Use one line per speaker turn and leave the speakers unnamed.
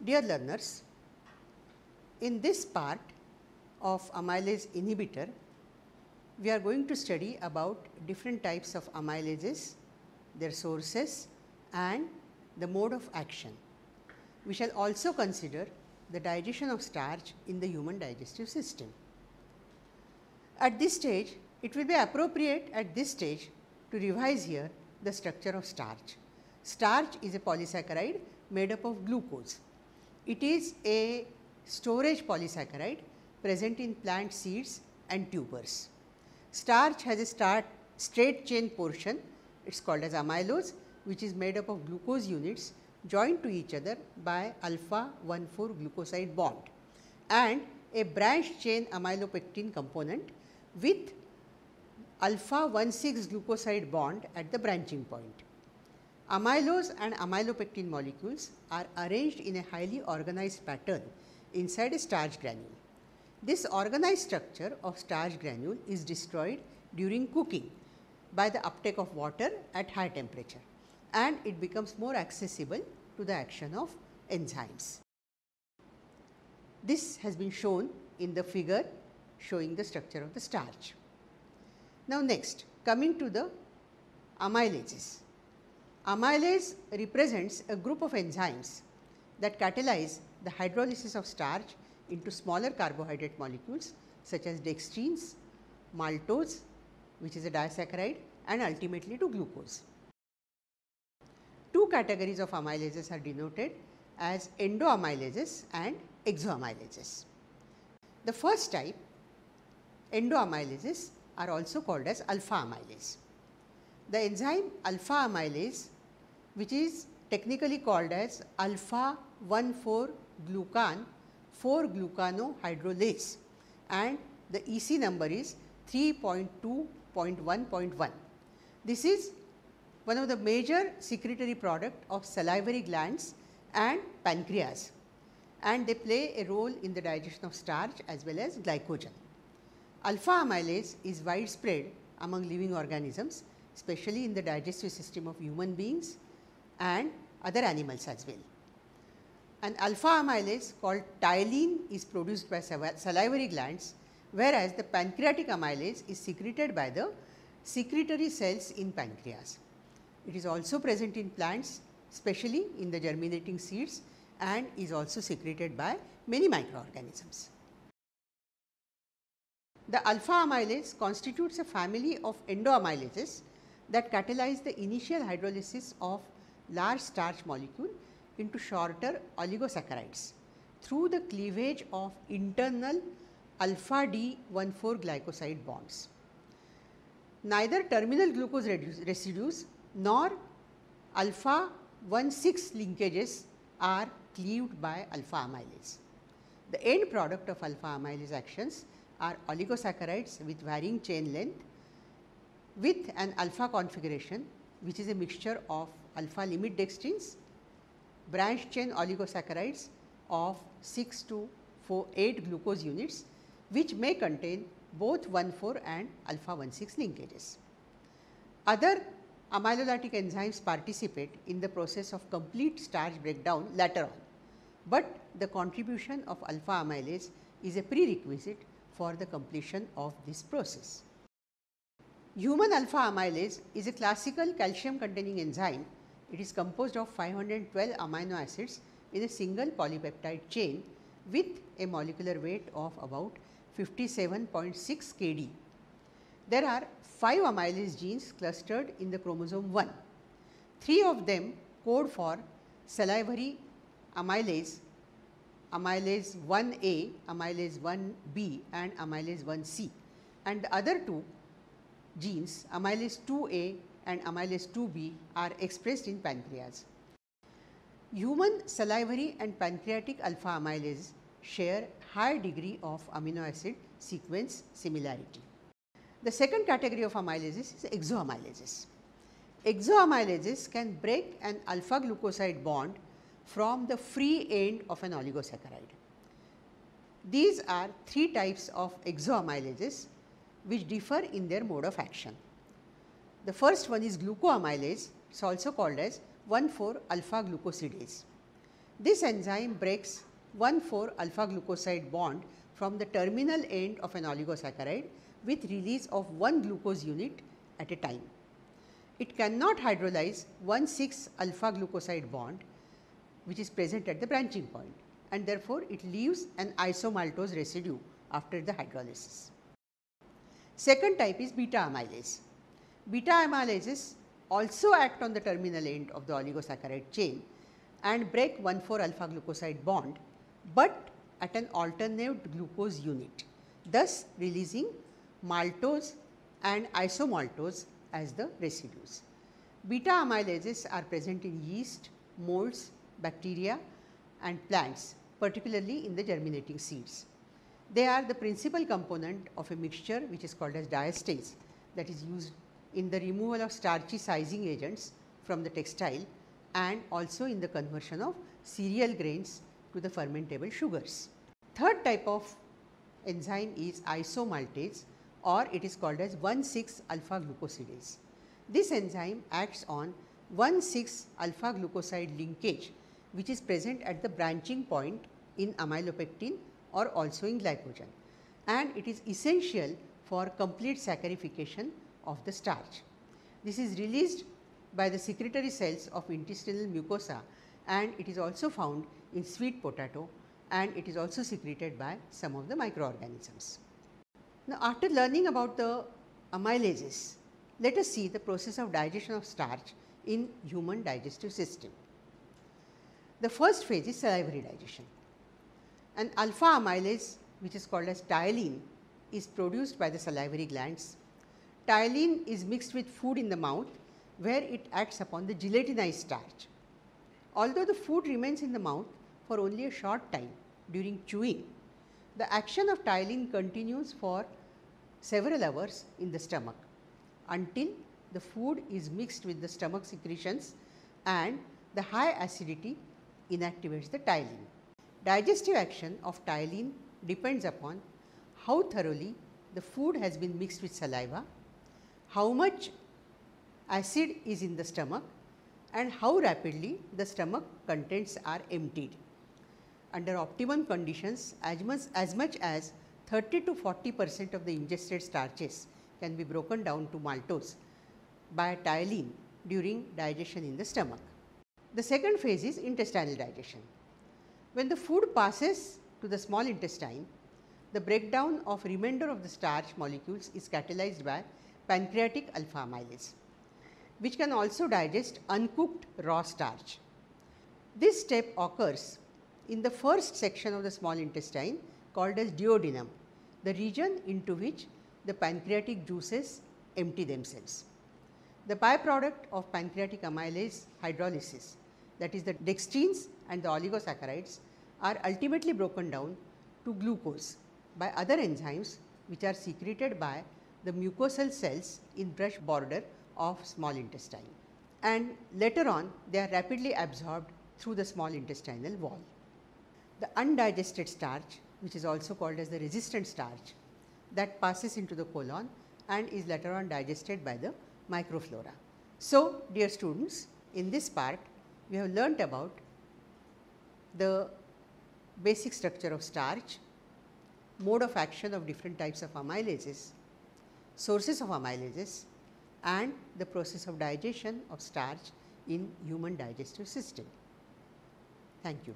Dear learners, in this part of amylase inhibitor, we are going to study about different types of amylases, their sources and the mode of action. We shall also consider the digestion of starch in the human digestive system. At this stage, it will be appropriate at this stage to revise here the structure of starch. Starch is a polysaccharide made up of glucose. It is a storage polysaccharide present in plant seeds and tubers. Starch has a straight chain portion, it is called as amylose, which is made up of glucose units joined to each other by alpha 1,4 glucoside bond, and a branched chain amylopectin component with alpha 1,6 glucoside bond at the branching point. Amylose and amylopectin molecules are arranged in a highly organized pattern inside a starch granule. This organized structure of starch granule is destroyed during cooking by the uptake of water at high temperature, and it becomes more accessible to the action of enzymes. This has been shown in the figure showing the structure of the starch. Now, next coming to the amylases. Amylase represents a group of enzymes that catalyze the hydrolysis of starch into smaller carbohydrate molecules such as dextrins, maltose, which is a disaccharide, and ultimately to glucose. Two categories of amylases are denoted as endoamylases and exoamylases. The first type, endoamylases, are also called as alpha amylase. The enzyme alpha amylase, which is technically called as alpha 1,4 glucan 4-glucanohydrolase, and the EC number is 3.2.1.1. This is one of the major secretory product of salivary glands and pancreas, and they play a role in the digestion of starch as well as glycogen. Alpha amylase is widespread among living organisms, especially in the digestive system of human beings and other animals as well. An alpha amylase called ptyalin is produced by salivary glands, whereas the pancreatic amylase is secreted by the secretory cells in pancreas. It is also present in plants, especially in the germinating seeds, and is also secreted by many microorganisms. The alpha amylase constitutes a family of endoamylases that catalyze the initial hydrolysis of large starch molecule into shorter oligosaccharides through the cleavage of internal alpha D14 glycoside bonds. Neither terminal glucose residues nor alpha 1,6 linkages are cleaved by alpha amylase. The end product of alpha amylase actions are oligosaccharides with varying chain length with an alpha configuration, which is a mixture of alpha limit dextrins, branched chain oligosaccharides of 6 to 8 glucose units, which may contain both 1,4 and alpha 1,6 linkages. Other amylolactic enzymes participate in the process of complete starch breakdown later on, but the contribution of alpha amylase is a prerequisite for the completion of this process. Human alpha amylase is a classical calcium containing enzyme. It is composed of 512 amino acids in a single polypeptide chain with a molecular weight of about 57.6 kd. There are 5 amylase genes clustered in the chromosome 1. 3 of them code for salivary amylase, amylase 1A, amylase 1B and amylase 1C, and the other 2 genes, amylase 2A and amylase 2B, are expressed in pancreas. Human salivary and pancreatic alpha amylase share high degree of amino acid sequence similarity. The second category of amylases is exoamylases. Exoamylases can break an alpha glucoside bond from the free end of an oligosaccharide. These are 3 types of exoamylases which differ in their mode of action. The first one is glucoamylase, it is also called as 1,4 alpha glucosidase. This enzyme breaks 1,4-alpha glucoside bond from the terminal end of an oligosaccharide with release of 1 glucose unit at a time. It cannot hydrolyze 1,6-alpha glucoside bond which is present at the branching point, and therefore, it leaves an isomaltose residue after the hydrolysis. Second type is beta amylase. Beta amylases also act on the terminal end of the oligosaccharide chain and break 1,4-alpha glucoside bond, but at an alternate glucose unit, thus releasing maltose and isomaltose as the residues. Beta amylases are present in yeast, molds, bacteria and plants, particularly in the germinating seeds. They are the principal component of a mixture which is called as diastase, that is used in the removal of starchy sizing agents from the textile and also in the conversion of cereal grains to the fermentable sugars. Third type of enzyme is isomaltase, or it is called as 1,6-alpha glucosidase. This enzyme acts on 1,6-alpha glucoside linkage which is present at the branching point in amylopectin or also in glycogen, and it is essential for complete saccharification of the starch. This is released by the secretory cells of intestinal mucosa, and it is also found in sweet potato, and it is also secreted by some of the microorganisms. Now, after learning about the amylases, let us see the process of digestion of starch in human digestive system. The first phase is salivary digestion. An alpha amylase which is called as ptyalin is produced by the salivary glands. Ptyalin is mixed with food in the mouth where it acts upon the gelatinized starch. Although the food remains in the mouth for only a short time during chewing, the action of ptyalin continues for several hours in the stomach until the food is mixed with the stomach secretions and the high acidity inactivates the ptyalin. Digestive action of ptyalin depends upon how thoroughly the food has been mixed with saliva, how much acid is in the stomach, and how rapidly the stomach contents are emptied. Under optimum conditions, as much as 30 to 40% of the ingested starches can be broken down to maltose by ptyalin during digestion in the stomach. The second phase is intestinal digestion. When the food passes to the small intestine, the breakdown of remainder of the starch molecules is catalyzed by pancreatic alpha amylase, which can also digest uncooked raw starch. This step occurs in the first section of the small intestine called as duodenum, the region into which the pancreatic juices empty themselves. The byproduct of pancreatic amylase hydrolysis, that is the dextrins and the oligosaccharides, are ultimately broken down to glucose by other enzymes which are secreted by the mucosal cells in brush border of small intestine, and later on they are rapidly absorbed through the small intestinal wall. The undigested starch, which is also called as the resistant starch, that passes into the colon and is later on digested by the microflora. So, dear students, in this part we have learnt about the basic structure of starch, mode of action of different types of amylases, sources of amylases, and the process of digestion of starch in human digestive system. Thank you.